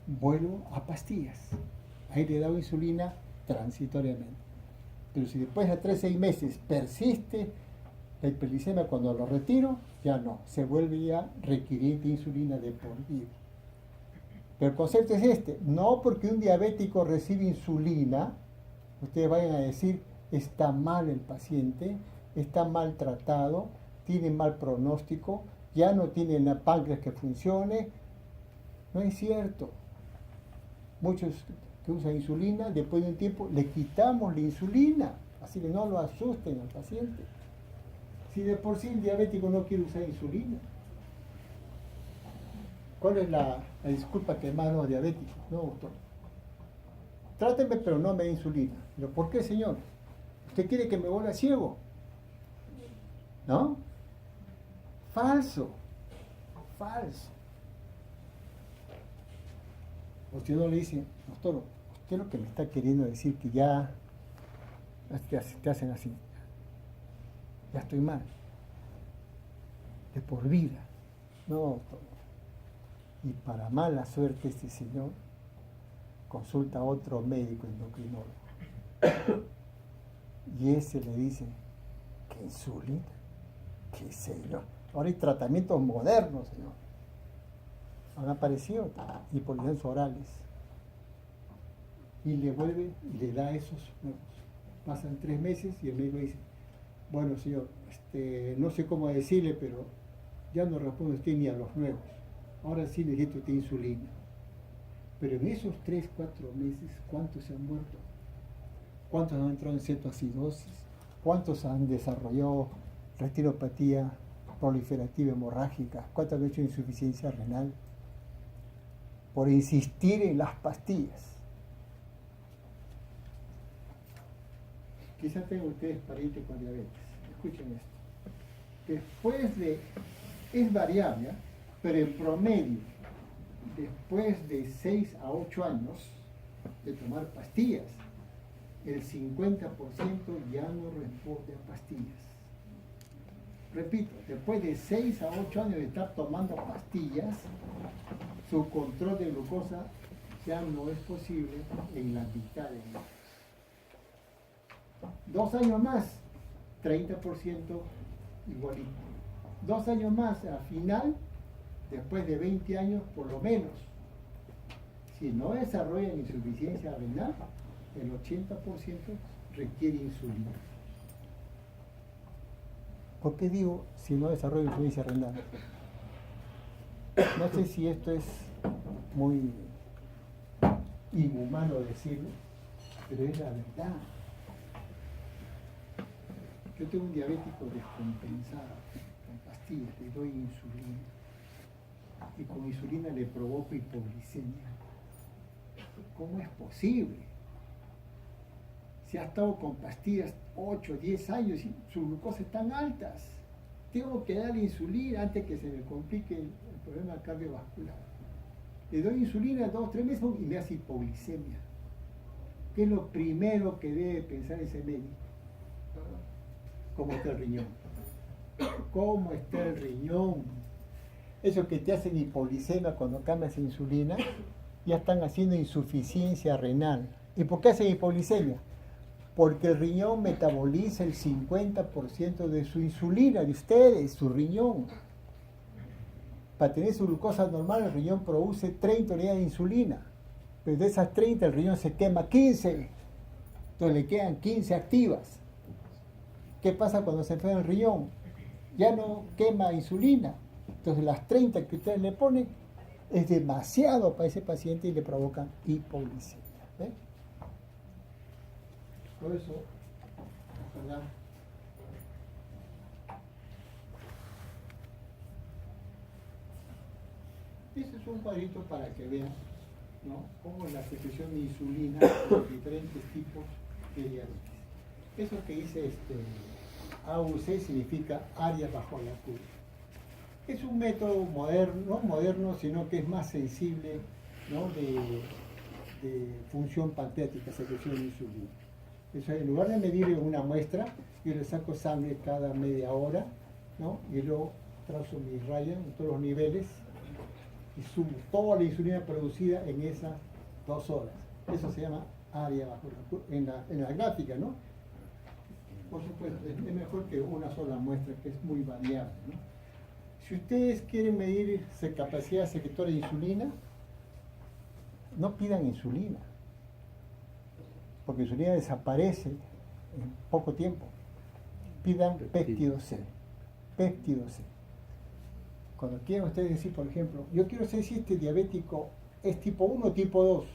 [SPEAKER 1] vuelvo a pastillas. Ahí le he dado insulina transitoriamente. Pero si después de 3, 6 meses persiste la hiperglicemia, cuando lo retiro, ya no, se vuelve ya requiriente de insulina de por vida. Pero el concepto es este, no porque un diabético recibe insulina, ustedes vayan a decir, está mal el paciente, está mal tratado, tiene mal pronóstico, ya no tiene la páncreas que funcione. No es cierto. Muchos que usan insulina, después de un tiempo le quitamos la insulina, así que no lo asusten al paciente. Si de por sí el diabético no quiere usar insulina, ¿cuál es la disculpa que más los diabéticos? No, doctor, tráteme pero no me dé insulina. ¿Pero por qué, señor? ¿Usted quiere que me vuelva ciego? ¿No? Falso. Falso. Usted no le dice, doctor, usted lo que me está queriendo decir que ya te hacen así. Ya estoy mal. De por vida. No, doctor. Y para mala suerte este señor consulta a otro médico endocrinólogo. Y ese le dice, ¿qué insulina? ¿Qué sé yo? Ahora hay tratamientos modernos, señor. Han aparecido hipolidensos orales. Y le vuelve y le da esos nuevos. Pasan 3 meses y el médico dice, bueno, señor, no sé cómo decirle, pero ya no responde usted ni a los nuevos. Ahora sí necesito usted insulina. Pero en esos 3, 4 meses, ¿cuántos se han muerto? ¿Cuántos han entrado en cetoacidosis? ¿Cuántos han desarrollado retinopatía proliferativa hemorrágica? ¿Cuántos han hecho insuficiencia renal? Por insistir en las pastillas. Quizás tengan ustedes parientes con diabetes. Escuchen esto. Es variable, pero en promedio, después de 6 a 8 años de tomar pastillas, el 50% ya no responde a pastillas. Repito, después de 6 a 8 años de estar tomando pastillas, su control de glucosa ya no es posible en la mitad de ellos. 2 años más, 30% igualito. 2 años más, al final, después de 20 años, por lo menos, si no desarrollan insuficiencia renal, el 80% requiere insulina. ¿Por qué digo si no desarrolla insuficiencia renal? No sé si esto es muy inhumano decirlo, pero es la verdad. Yo tengo un diabético descompensado, con pastillas, le doy insulina, y con insulina le provoco hipoglicemia. ¿Cómo es posible? Si ha estado con pastillas 8, 10 años y sus glucosas están altas, tengo que darle insulina antes que se me complique el problema cardiovascular. Le doy insulina 2, 3 meses y me hace hipoglicemia. ¿Qué es lo primero que debe pensar ese médico? ¿Cómo está el riñón? ¿Cómo está el riñón? Esos que te hacen hipoglicemia cuando cambias insulina, ya están haciendo insuficiencia renal. ¿Y por qué hacen hipoglicemia? Porque el riñón metaboliza el 50% de su insulina, de ustedes, su riñón. Para tener su glucosa normal, el riñón produce 30 unidades de insulina. Pero de esas 30, el riñón se quema 15. Entonces le quedan 15 activas. ¿Qué pasa cuando se enferma el riñón? Ya no quema insulina. Entonces las 30 que ustedes le ponen, es demasiado para ese paciente y le provocan hipoglicemia. ¿Ven? Por eso, ojalá. Este es un cuadrito para que vean, ¿no?, cómo es la secreción de insulina en los diferentes tipos de diabetes. Eso que dice AUC significa área bajo la curva. Es un método moderno, no moderno, sino que es más sensible, ¿no?, de función pancreática, secreción de insulina. Eso, en lugar de medir una muestra, yo le saco sangre cada media hora, ¿no?, y luego trazo mi raya en todos los niveles y sumo toda la insulina producida en esas 2 horas. Eso se llama área bajo la curva, en la gráfica, ¿no? Por supuesto, es mejor que una sola muestra, que es muy variable, ¿no? Si ustedes quieren medir capacidad secretora de insulina, no pidan insulina, porque la insulina desaparece en poco tiempo. Pidan péptido C. Péptido C. Cuando quieran ustedes decir, por ejemplo, yo quiero saber si este diabético es tipo 1 o tipo 2.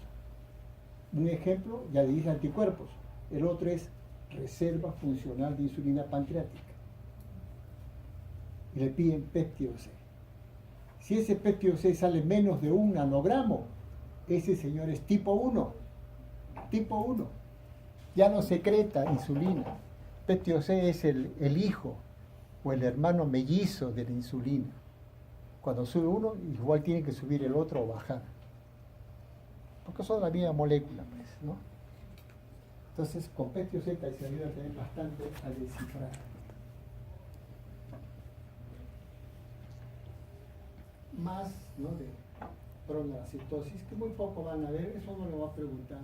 [SPEAKER 1] Un ejemplo, ya le dije anticuerpos. El otro es reserva funcional de insulina pancreática. Y le piden péptido C. Si ese péptido C sale menos de 1 nanogramo, ese señor es tipo 1. Tipo 1. Ya no secreta insulina. Péptido C es el hijo o el hermano mellizo de la insulina. Cuando sube uno, igual tiene que subir el otro o bajar. Porque son la misma molécula, pues, ¿no? Entonces, con péptido C se ayuda a tener bastante a descifrar. Más, ¿no?, de pronocitosis, que muy poco van a ver, eso no lo voy a preguntar.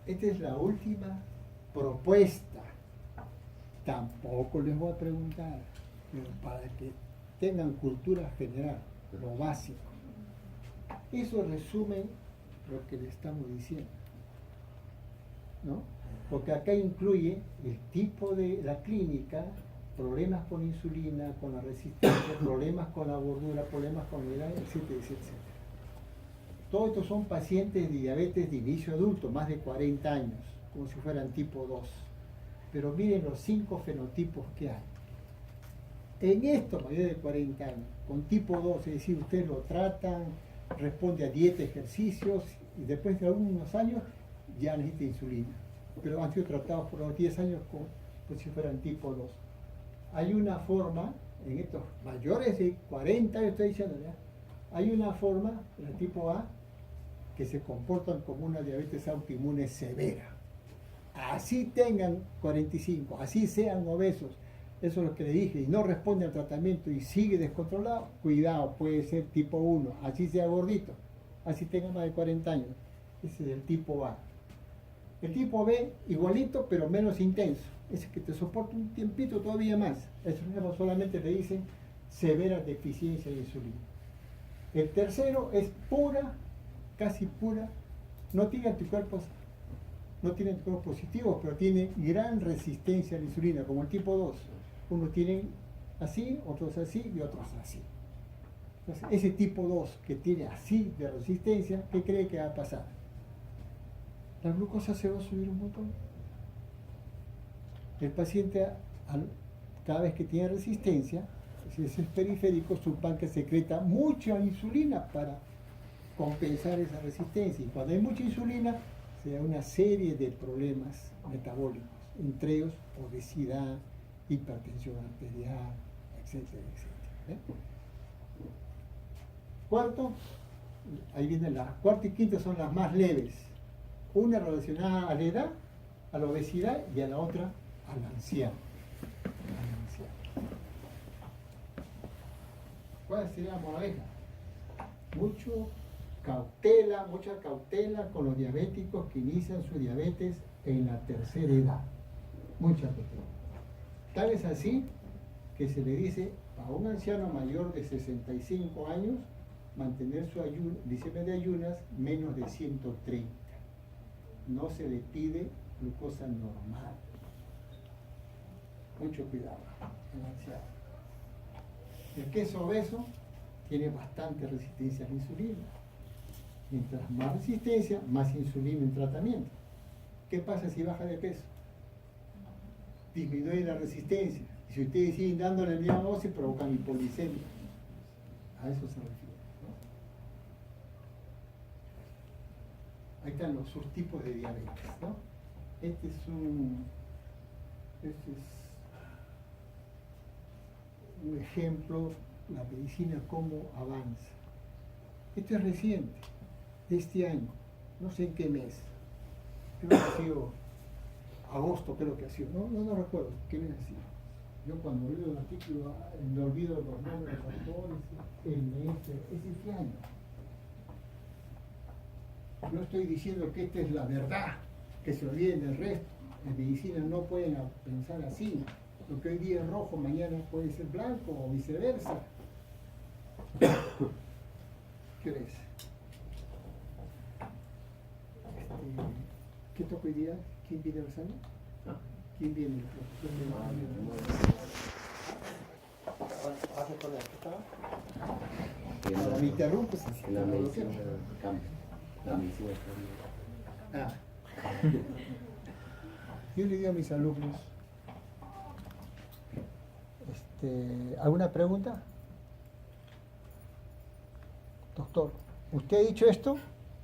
[SPEAKER 1] Esta es la última propuesta. Tampoco les voy a preguntar, pero para que tengan cultura general, lo básico. Eso resume lo que le estamos diciendo, ¿no? Porque acá incluye el tipo de la clínica, problemas con insulina, con la resistencia, problemas con la gordura, problemas con la edad, etcétera, etcétera. Todos estos son pacientes de diabetes de inicio adulto, más de 40 años, como si fueran tipo 2. Pero miren los 5 fenotipos que hay. En estos mayores de 40 años, con tipo 2, es decir, ustedes lo tratan, responde a dieta, ejercicios, y después de algunos años ya necesita insulina. Pero han sido tratados por unos 10 años como si fueran tipo 2. Hay una forma, en estos mayores de 40 años, estoy diciendo ya, hay una forma, el tipo A, que se comportan como una diabetes autoinmune severa. Así tengan 45, así sean obesos, eso es lo que le dije, y no responde al tratamiento y sigue descontrolado, cuidado, puede ser tipo 1, así sea gordito, así tenga más de 40 años. Ese es el tipo A. El tipo B, igualito, pero menos intenso. Ese que te soporta un tiempito todavía más. Eso solamente le dicen severa deficiencia de insulina. El tercero es pura, casi pura, no tiene anticuerpos positivos, pero tiene gran resistencia a la insulina, como el tipo 2. Unos tienen así, otros así y otros así. Entonces, ese tipo 2 que tiene así de resistencia, ¿qué cree que va a pasar? La glucosa se va a subir un montón. El paciente, cada vez que tiene resistencia, si es periférico, su páncreas secreta mucha insulina para compensar esa resistencia. Y cuando hay mucha insulina, se da una serie de problemas metabólicos, entre ellos obesidad, hipertensión arterial, etcétera, etcétera. ¿Eh? Cuarto, ahí viene la cuarta y quinta, son las más leves. Una relacionada a la edad, a la obesidad, y a la otra al anciano. ¿Cuál sería la moraleja? Mucha cautela con los diabéticos que inician su diabetes en la tercera edad. Mucha cautela. Tal es así que se le dice a un anciano mayor de 65 años mantener su glicemia de ayunas menos de 130. No se le pide glucosa normal. Mucho cuidado, demasiado. El queso obeso tiene bastante resistencia a la insulina. Mientras más resistencia, más insulina en tratamiento. ¿Qué pasa si baja de peso? Disminuye la resistencia. Y si ustedes siguen dándole el mismo dosis, provocan hipoglicemia. A eso se refiere, ¿no? Ahí están los subtipos de diabetes, ¿no? Este es un ejemplo, la medicina cómo avanza. Esto es reciente, de este año, no sé en qué mes, creo que ha sido agosto, creo que ha sido, no recuerdo qué mes ha sido. Yo cuando leo el artículo me olvido los nombres, los autores, el mes, es este año. No estoy diciendo que esta es la verdad, que se olviden del resto. En medicina no pueden pensar así. Lo que hoy día es rojo, mañana puede ser blanco o viceversa. ¿Qué hora es? ¿Qué toca hoy día? ¿Quién viene al salón? ¿Quién viene? El profesor de me interrumpes.
[SPEAKER 2] La medicina cambia. La medicina cambia.
[SPEAKER 1] Yo le digo a mis alumnos, ¿alguna pregunta? Doctor, usted ha dicho esto,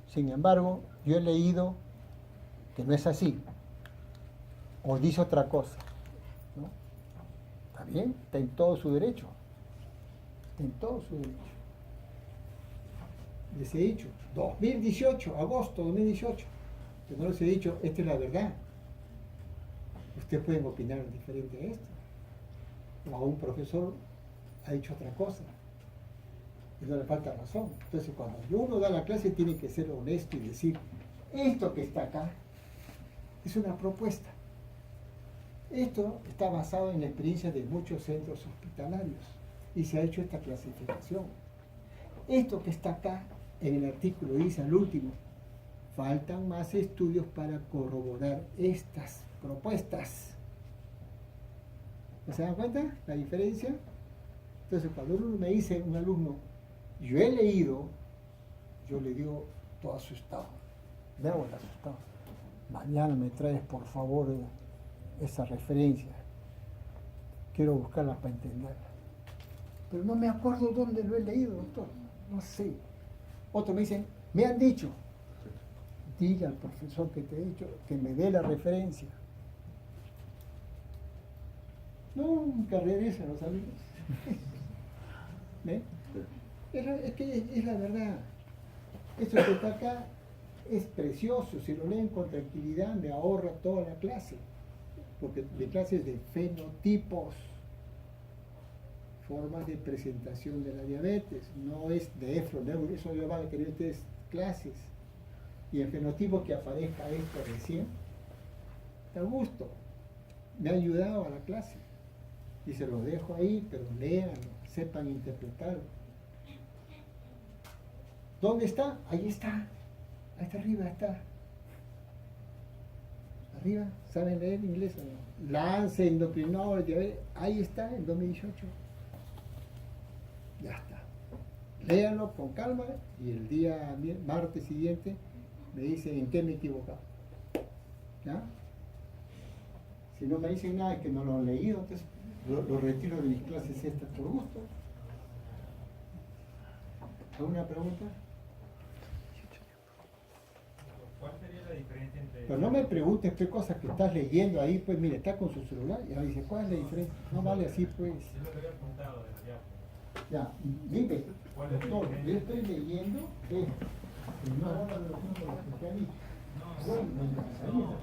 [SPEAKER 1] sin embargo, yo he leído que no es así, o dice otra cosa, ¿no? ¿Está bien? Está en todo su derecho, está en todo su derecho. Les he dicho, 2018, agosto 2018, que no les he dicho, esta es la verdad. Ustedes pueden opinar diferente a esto. O a un profesor ha dicho otra cosa. Y no le falta razón. Entonces, cuando uno da la clase, tiene que ser honesto y decir, esto que está acá es una propuesta. Esto está basado en la experiencia de muchos centros hospitalarios y se ha hecho esta clasificación. Esto que está acá en el artículo dice al último, faltan más estudios para corroborar estas propuestas. ¿No se dan cuenta la diferencia? Entonces, cuando uno me dice, un alumno, yo he leído, yo le digo todo asustado. Me hago el asustado. Mañana me traes, por favor, esa referencia. Quiero buscarla para entenderla. Pero no me acuerdo dónde lo he leído, doctor. No sé. Otros me dicen, me han dicho. Diga al profesor que te he dicho que me dé la referencia. Nunca regresan los amigos. ¿Ve? Es que es la verdad. Esto que está acá es precioso. Si lo leen con tranquilidad, me ahorra toda la clase. Porque mi clase es de fenotipos, formas de presentación de la diabetes. No es de EFRO, eso ya van a querer ustedes clases. Y el fenotipo que aparezca esto recién, da gusto. Me ha ayudado a la clase. Y se los dejo ahí, pero léanlo, sepan interpretarlo. ¿Dónde está? Ahí está. Ahí está arriba, está. Arriba, ¿saben leer inglés o no? Lance, endocrinol, diabetes. Ahí está, en 2018. Ya está. Léanlo con calma y el día martes siguiente me dicen en qué me he equivocado. ¿Ya? Si no me dicen nada, es que no lo han leído, entonces lo retiro de mis clases estas por gusto. ¿Alguna pregunta?
[SPEAKER 3] ¿Cuál sería la diferencia entre...?
[SPEAKER 1] Pero no me preguntes qué cosas que estás leyendo ahí, pues mire, está con su celular y ahora dice, ¿cuál es la diferencia? No vale así, pues.
[SPEAKER 3] Es lo que había apuntado de la diáfano.
[SPEAKER 1] Ya, dime,
[SPEAKER 3] ¿Cuál es la
[SPEAKER 1] doctor, yo
[SPEAKER 3] diferencia?
[SPEAKER 1] estoy leyendo esto. Y no habla de los números que te han dicho.
[SPEAKER 3] No,
[SPEAKER 1] Bueno,